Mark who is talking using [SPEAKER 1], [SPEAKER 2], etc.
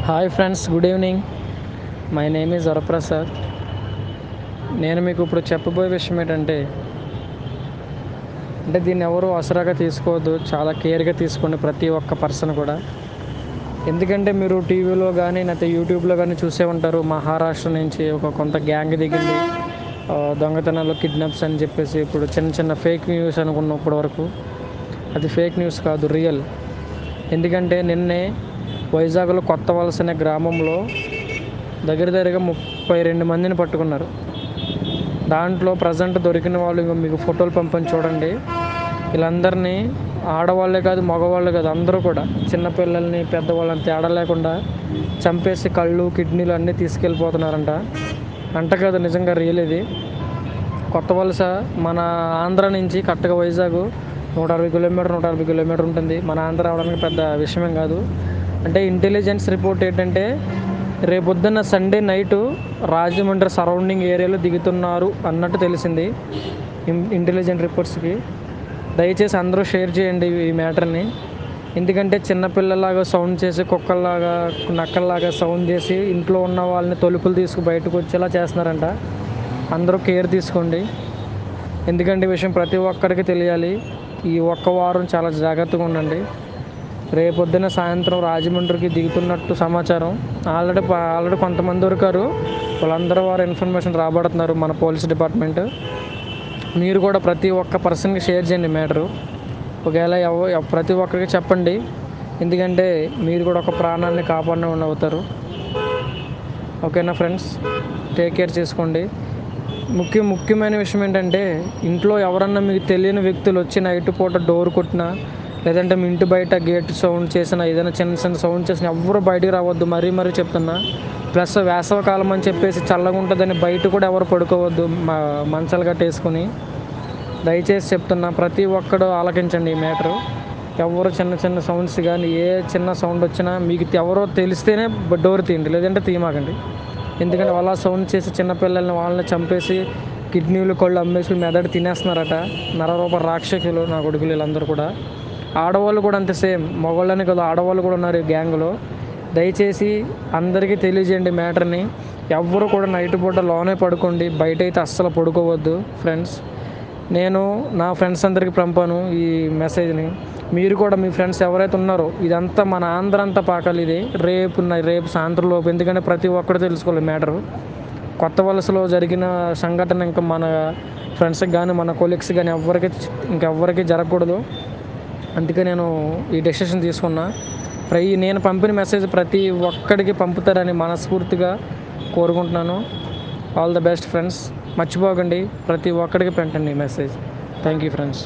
[SPEAKER 1] Hi friends, good evening. My name is Varaprasad. నేను మీకు ఇప్పుడు చెప్పబోయే విషయం ఏంటంటే దీన్ని ఎవరు ఆసరాగా తీసుకోవద్దు, చాలా కేర్గా తీసుకోండి ప్రతి ఒక్క పర్సన్ కూడా. ఎందుకంటే మీరు టీవీలో కానీ లేకపోతే యూట్యూబ్లో కానీ చూసే ఉంటారు, మహారాష్ట్ర నుంచి ఒక కొంత గ్యాంగ్ దిగింది, దొంగతనాలు, కిడ్నాప్స్ అని చెప్పేసి. ఇప్పుడు చిన్న చిన్న ఫేక్ న్యూస్ అనుకున్నాం ఇప్పటి వరకు. అది ఫేక్ న్యూస్ కాదు, రియల్. ఎందుకంటే నిన్నే వైజాగ్లో కొత్త వలస అనే గ్రామంలో దగ్గరగా 32 మందిని పట్టుకున్నారు. దాంట్లో ప్రజెంట్ దొరికిన వాళ్ళు మీకు ఫోటోలు పంపని చూడండి. వీళ్ళందరినీ ఆడవాళ్ళే కాదు, మగవాళ్ళే కాదు, అందరూ కూడా చిన్నపిల్లల్ని పెద్దవాళ్ళని తేడా లేకుండా చంపేసి కళ్ళు, కిడ్నీలు అన్నీ తీసుకెళ్ళిపోతున్నారంట. అంట కాదు, నిజంగా రియల్ ఇది. కొత్త వలస మన ఆంధ్ర నుంచి కరెక్ట్గా వైజాగ్ 160 కిలోమీటర్ ఉంటుంది. మన ఆంధ్ర రావడానికి పెద్ద విషయమేం కాదు. అంటే ఇంటెలిజెన్స్ రిపోర్ట్ ఏంటంటే రేపొద్దున్న సండే నైటు రాజమండ్రి సరౌండింగ్ ఏరియాలో దిగుతున్నారు అన్నట్టు తెలిసింది ఇంటెలిజెంట్ రిపోర్ట్స్కి. దయచేసి అందరూ షేర్ చేయండి ఈ మ్యాటర్ని. ఎందుకంటే చిన్నపిల్లలాగా సౌండ్ చేసి, కుక్కల్లాగా, నక్కల్లాగా సౌండ్ చేసి ఇంట్లో ఉన్న వాళ్ళని తలుపులు తీసుకు బయటకు వచ్చేలా చేస్తున్నారంట. అందరూ కేర్ తీసుకోండి. ఎందుకంటే ఈ విషయం ప్రతి ఒక్కరికి తెలియాలి. ఈ ఒక్క వారం చాలా జాగ్రత్తగా ఉండండి. రేపొద్దున సాయంత్రం రాజమండ్రికి దిగుతున్నట్టు సమాచారం. ఆల్రెడీ కొంతమంది దొరికారు. వాళ్ళందరూ వారు ఇన్ఫర్మేషన్ రాబడుతున్నారు మన పోలీస్ డిపార్ట్మెంట్. మీరు కూడా ప్రతి ఒక్క పర్సన్కి షేర్ చేయండి మ్యాటరు. ఒకవేళ ప్రతి ఒక్కరికి చెప్పండి. ఎందుకంటే మీరు కూడా ఒక ప్రాణాన్ని కాపాడిన వాళ్ళు అవుతారు. ఓకేనా ఫ్రెండ్స్, టేక్ కేర్ చేసుకోండి. ముఖ్యమైన విషయం ఏంటంటే ఇంట్లో ఎవరన్నా మీకు తెలియని వ్యక్తులు వచ్చి నైట్ పూట డోర్ కొట్టినా, లేదంటే మీ ఇంటి బయట గేట్ సౌండ్ చేసినా, ఏదైనా చిన్న సౌండ్ చేసినా ఎవ్వరూ బయటికి రావద్దు. మరీ చెప్తున్నా. ప్లస్ వేసవకాలం అని చెప్పేసి చల్లగా ఉంటుందని బయట కూడా ఎవరు పడుకోవద్దు మంచాలు కట్టేసుకొని. దయచేసి చెప్తున్నా, ప్రతి ఒక్కడు ఆలకించండి ఈ మ్యాటరు. ఎవరు చిన్న సౌండ్స్ కానీ ఏ చిన్న సౌండ్ వచ్చినా మీకు ఎవరో తెలిస్తేనే డోర్ తీయండి, లేదంటే తీయమాకండి. ఎందుకంటే వాళ్ళ సౌండ్ చేసి చిన్నపిల్లల్ని వాళ్ళని చంపేసి కిడ్నీలు, కళ్ళు అమ్మేసి మెదడు తినేస్తున్నారట. నరరూప రాక్షసులు నా కొడుకులు వీళ్ళందరూ కూడా. ఆడవాళ్ళు కూడా అంతే, సేమ్. మగవాళ్ళని కదా, ఆడవాళ్ళు కూడా ఉన్నారు ఈ గ్యాంగ్లో. దయచేసి అందరికీ తెలియజేయండి మ్యాటర్ని. ఎవ్వరూ కూడా నైట్ పూట లోనే పడుకోండి, బయట అయితే అస్సలు పడుకోవద్దు ఫ్రెండ్స్. నేను నా ఫ్రెండ్స్ అందరికీ పంపాను ఈ మెసేజ్ని. మీరు కూడా మీ ఫ్రెండ్స్ ఎవరైతే ఉన్నారో, ఇదంతా మన ఆంధ్ర అంతా పాకాలి ఇది. రేపు సాయంత్రం లోపు. ఎందుకంటే ప్రతి ఒక్కరు తెలుసుకోవాలి మ్యాటరు. కొత్త వలసలో జరిగిన సంఘటన ఇంకా మన ఫ్రెండ్స్కి కానీ మన కొలీగ్స్ కానీ ఇంకెవ్వరికి జరగకూడదు. అందుకే నేను ఈ డెసిషన్ తీసుకున్నా. నేను పంపిన మెసేజ్ ప్రతి ఒక్కడికి పంపుతారని మనస్ఫూర్తిగా కోరుకుంటున్నాను. All the best friends. మర్చిపోకండి, ప్రతి ఒక్కడికి పెట్టండి ఈ మెసేజ్. Thank you friends.